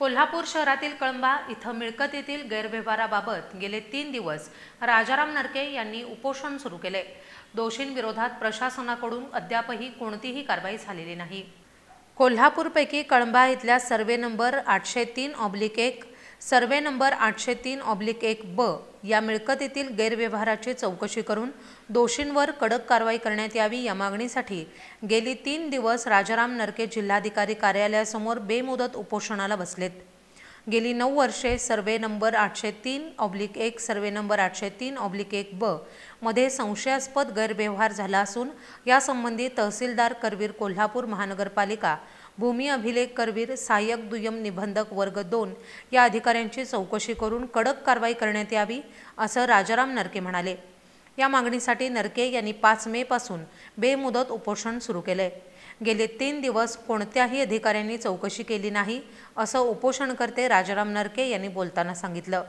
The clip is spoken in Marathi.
कोल्हापूर शहरातील कळंबा इथं मिळकतीतील गैरव्यवहाराबाबत गेले 3 दिवस राजाराम नरके यांनी उपोषण सुरू केले। दोषींविरोधात प्रशासनाकडून अद्यापही कोणतीही कारवाई झालेली नाही। कोल्हापूरपैकी कळंबा इथल्या सर्वे नंबर 803/1 सर्वे नंबर 803/1 ब या मिळकतीतील गैरव्यवहाराची चौकशी करून दोषींवर कडक कारवाई करण्यात यावी या मागणीसाठी गेली 3 दिवस राजाराम नरके जिल्हाधिकारी कार्यालयासमोर बेमुदत उपोषणाला बसलेत। गेली 9 वर्षे सर्वे नंबर 803/1 सर्वे नंबर 803/1 ब मध्ये संशयास्पद गैरव्यवहार झाला असून यासंबंधी तहसीलदार करवीर कोल्हापूर महानगरपालिका भूमी अभिलेख करवीर सहाय्यक दुय्यम निबंधक वर्ग 2 या अधिकाऱ्यांची चौकशी करून कडक कारवाई करण्यात यावी असं राजाराम नरके म्हणाले। या मागणीसाठी नरके यांनी 5 मे पासून बेमुदत उपोषण सुरू केले। गेले 3 दिवस कोणत्याही अधिकाऱ्यांनी चौकशी केली नाही असं उपोषणकर्ते राजाराम नरके यांनी बोलताना सांगितलं।